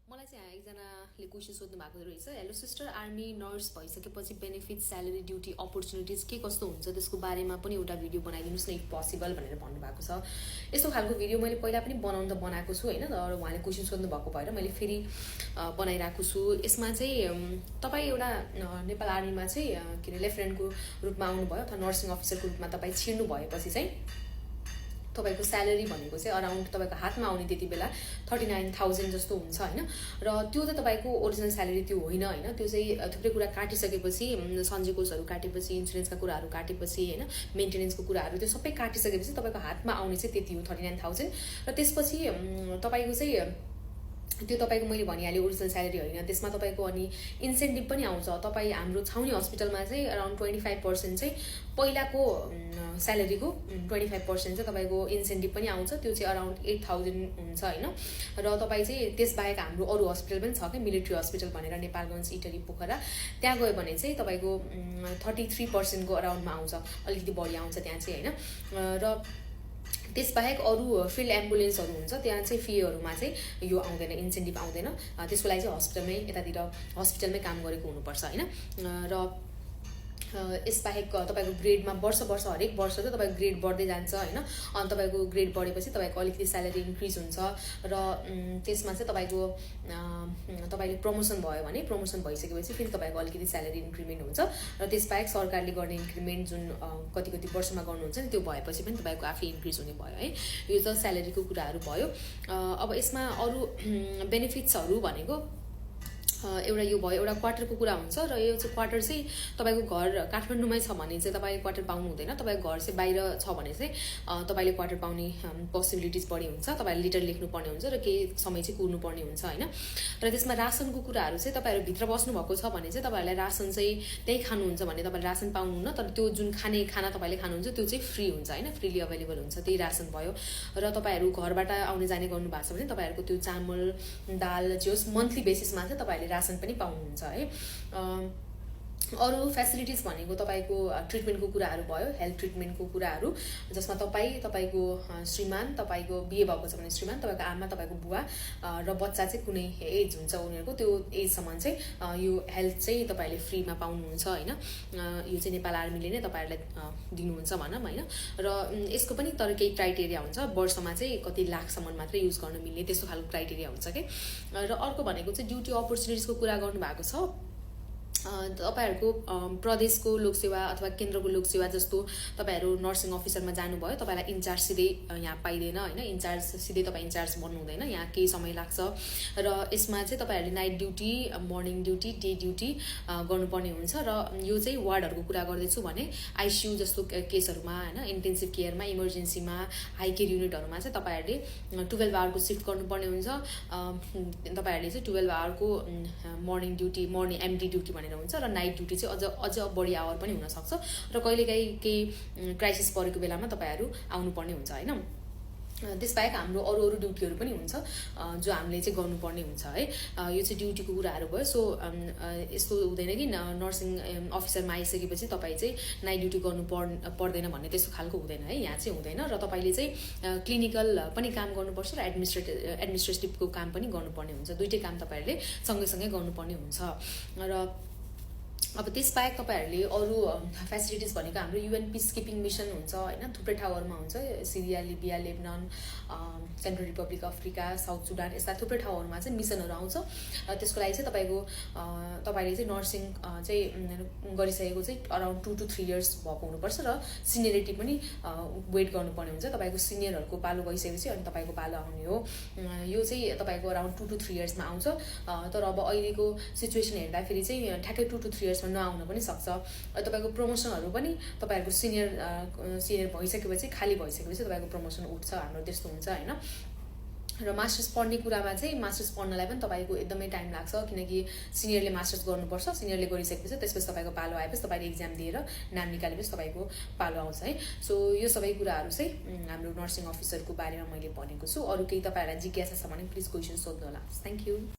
मलाई चाहिँ एकजनाले क्वेसन सोध्नु भएको रहेछ, हेलो सिस्टर, आर्मी नर्स भइसकेपछि बेनिफिट, स्यालेरी, ड्युटी, अपर्च्युनिटिज के कस्तो हुन्छ त्यसको बारेमा पनि एउटा भिडियो बनाइदिनुहोस् न इफ पोसिबल भनेर भन्नुभएको छ। यस्तो खालको भिडियो मैले पहिला पनि बनाएको छु होइन, तर उहाँले क्वेसन सोध्नु भएको भएर मैले फेरि बनाइरहेको छु। यसमा चाहिँ तपाईँ एउटा नेपाल आर्मीमा चाहिँ के अरे लेफ्टिनेन्टको रूपमा आउनुभयो अथवा नर्सिङ अफिसरको रूपमा तपाईँ छिर्नु भएपछि चाहिँ तपाईको स्यालेरी भनेको चाहिँ अराउन्ड तपाईको हातमा आउने त्यति बेला 39,000 जस्तो हुन्छ होइन। र त्यो चाहिँ तपाईको ओरिजिनल स्यालेरी त्यो होइन होइन, त्यो चाहिँ थुप्रै कुरा काटिसकेपछि, सन्जेकोसहरू काटेपछि, इन्सुरेन्सका कुराहरू काटेपछि होइन, मेन्टेनेन्सको कुराहरू त्यो सबै काटिसकेपछि तपाईको हातमा आउने चाहिँ त्यति हो 39,000। र त्यसपछि तपाईको चाहिँ त्यो तपाईको मैले भनिहालेँ ओरिजिनल स्यालेरी होइन, त्यसमा तपाईको अनि इन्सेन्टिभ पनि आउँछ। तपाईँ हाम्रो छाउनी हस्पिटलमा चाहिँ अराउन्ड 25% चाहिँ पहिलाको स्यालेरीको 25% चाहिँ तपाईँको इन्सेन्टिभ पनि आउँछ, त्यो चाहिँ अराउन्ड 8,000 हुन्छ होइन। र तपाईँ चाहिँ त्यसबाहेक हाम्रो अरू हस्पिटल पनि छ क्या, मिलिट्री हस्पिटल भनेर नेपालगञ्ज, इटरी, पोखरा, त्यहाँ गयो भने चाहिँ तपाईँको 33% को अराउन्डमा आउँछ, अलिकति बढी आउँछ त्यहाँ चाहिँ होइन। र त्यसबाहेक अरू फिल्ड एम्बुलेन्सहरू हुन्छ, त्यहाँ चाहिँ फीहरूमा चाहिँ यो आउँदैन, इन्सेन्टिभ आउँदैन। त्यसको लागि चाहिँ हस्पिटलमै यतातिर हस्पिटलमै काम गरेको हुनुपर्छ होइन। र यसबाहेक तपाईँको ग्रेडमा वर्ष हरेक वर्ष चाहिँ तपाईँको ग्रेड बढ्दै जान्छ होइन। अनि तपाईँको ग्रेड बढेपछि तपाईँको अलिकति स्यालेरी इन्क्रिज हुन्छ। र त्यसमा चाहिँ तपाईँले प्रमोसन भयो भने, प्रमोसन भइसकेपछि फेरि तपाईँको अलिकति स्यालेरी इन्क्रिमेन्ट हुन्छ। र त्यसबाहेक सरकारले गर्ने इन्क्रिमेन्ट जुन कति वर्षमा गर्नुहुन्छ नि, त्यो भएपछि पनि तपाईँको आफै इन्क्रिज हुने भयो है। यो त स्यालेरीको कुराहरू भयो। अब यसमा अरू बेनिफिट्सहरू भनेको एउटा यो भयो, एउटा क्वार्टरको कुरा हुन्छ। र यो चाहिँ क्वार्टर चाहिँ तपाईँको घर काठमाडौँमै छ भने चाहिँ तपाईँ क्वार्टर पाउनु हुँदैन, तपाईँको घर चाहिँ बाहिर छ भने चाहिँ तपाईँले क्वार्टर पाउने पोसिबिलिटिज बढी हुन्छ। तपाईँले लिटर लेख्नुपर्ने हुन्छ र केही समय चाहिँ कुर्नुपर्ने हुन्छ होइन। र त्यसमा रासनको कुराहरू चाहिँ तपाईँहरू भित्र बस्नुभएको छ भने चाहिँ तपाईँहरूलाई रासन चाहिँ त्यही खानुहुन्छ भने तपाईँले रासन पाउनुहुन्न, तर त्यो जुन खाना तपाईँले खानुहुन्छ त्यो चाहिँ फ्री हुन्छ होइन, फ्रीली अभाइलेबल हुन्छ, त्यही रासन भयो। र तपाईँहरू घरबाट आउने जाने गर्नुभएको छ भने तपाईँहरूको त्यो चामल, दाल जे होस् मन्थली बेसिसमा चाहिँ तपाईँले रासन पनि पाउनुहुन्छ है। अरू फेसिलिटिज भनेको तपाईँको ट्रिटमेन्टको कुराहरू भयो, हेल्थ ट्रिटमेन्टको कुराहरू, जसमा तपाईँको श्रीमान, तपाईँको बिहे भएको छ भने श्रीमान, तपाईँको आमा, तपाईँको बुवा र बच्चा चाहिँ कुनै एज हुन्छ उनीहरूको, त्यो एजसम्म चाहिँ यो हेल्थ चाहिँ तपाईँले फ्रीमा पाउनुहुन्छ होइन। यो चाहिँ नेपाल आर्मीले नै तपाईँहरूलाई दिनुहुन्छ भनौँ होइन। र यसको पनि तर केही क्राइटेरिया हुन्छ, वर्षमा चाहिँ कति लाखसम्म मात्रै युज गर्न मिल्ने त्यस्तो खालको क्राइटेरिया हुन्छ कि। र अर्को भनेको चाहिँ ड्युटी अपर्च्युनिटिजको कुरा गर्नुभएको छ। तपाईहरूको प्रदेशको लोकसेवा अथवा केन्द्रको लोकसेवा जस्तो तपाईँहरू नर्सिङ अफिसरमा जानुभयो, तपाईँलाई इन्चार्ज सिधै यहाँ पाइँदैन होइन, इन्चार्ज सिधै तपाईँ इन्चार्ज बन्नु हुँदैन, यहाँ केही समय लाग्छ। र यसमा चाहिँ तपाईँहरूले night duty, morning duty, day duty गर्नुपर्ने हुन्छ। र यो चाहिँ वार्डहरूको कुरा गर्दैछु भने आइसियू जस्तो केसहरूमा होइन, इन्टेन्सिभ केयरमा, इमर्जेन्सीमा, हाई केयर युनिटहरूमा चाहिँ तपाईँहरूले 12 आवरको सिफ्ट गर्नुपर्ने हुन्छ। तपाईँहरूले चाहिँ 12 आवरको morning duty, morning MD duty भनेर हुन्छ। र नाइट ड्युटी चाहिँ अझ बढी आवर पनि हुनसक्छ। र कहिलेकाहीँ केही क्राइसिस परेको बेलामा तपाईँहरू आउनुपर्ने हुन्छ होइन। त्यसबाहेक हाम्रो अरू ड्युटीहरू पनि हुन्छ जो हामीले चाहिँ गर्नुपर्ने हुन्छ है। यो चाहिँ ड्युटीको कुराहरू भयो। सो यस्तो हुँदैन कि नर्सिङ अफिसरमा आइसकेपछि तपाईँ चाहिँ नाइट ड्युटी गर्नु पर्दैन भन्ने त्यस्तो खालको हुँदैन है, यहाँ चाहिँ हुँदैन। र तपाईँले चाहिँ क्लिनिकल पनि काम गर्नुपर्छ र एडमिनिस्ट्रेटिभको काम पनि गर्नुपर्ने हुन्छ, दुइटै काम तपाईँहरूले सँगै गर्नुपर्ने हुन्छ। र अब त्यसबाहेक तपाईँहरूले अरू फेसिलिटिज भनेको हाम्रो युएन पिस किपिङ मिसन हुन्छ होइन, थुप्रै ठाउँहरूमा हुन्छ, Syria, Libya, Lebanon, Central Republic Africa, South Sudan, यस्ता थुप्रै ठाउँहरूमा चाहिँ मिसनहरू आउँछ। त्यसको लागि चाहिँ तपाईँले चाहिँ नर्सिङ चाहिँ गरिसकेको चाहिँ अराउन्ड 2 to 3 years भएको हुनुपर्छ। र सिनियरिटी पनि वेट गर्नुपर्ने हुन्छ, तपाईँको सिनियरहरूको पालो गइसकेपछि अनि तपाईँको पालो आउने हो। यो चाहिँ तपाईँको अराउन्ड 2 to 3 years आउँछ। तर अब अहिलेको सिचुएसन हेर्दाखेरि चाहिँ ठ्याक्कै 2 to 3 years नआउन पनि सक्छ। तपाईँको प्रमोसनहरू पनि तपाईँहरूको सिनियर भइसकेपछि, खाली भइसकेपछि तपाईँको प्रमोसन उठ्छ, हाम्रो त्यस्तो हुन्छ होइन। र मास्टर्स पढ्ने कुरामा चाहिँ मास्टर्स पढ्नलाई पनि तपाईँको एकदमै टाइम लाग्छ, किनकि सिनियरले मास्टर्स गर्नुपर्छ, सिनियरले गरिसकेपछि त्यसपछि तपाईँको पालो आएपछि तपाईँले इक्जाम दिएर नाम निकालेपछि तपाईँको पालो आउँछ है। सो यो सबै कुराहरू चाहिँ हाम्रो नर्सिङ अफिसरको बारेमा मैले भनेको छु। अरू केही तपाईँहरूलाई जिज्ञासा छ भने प्लिज क्वेसन सोध्नु होला। Thank you.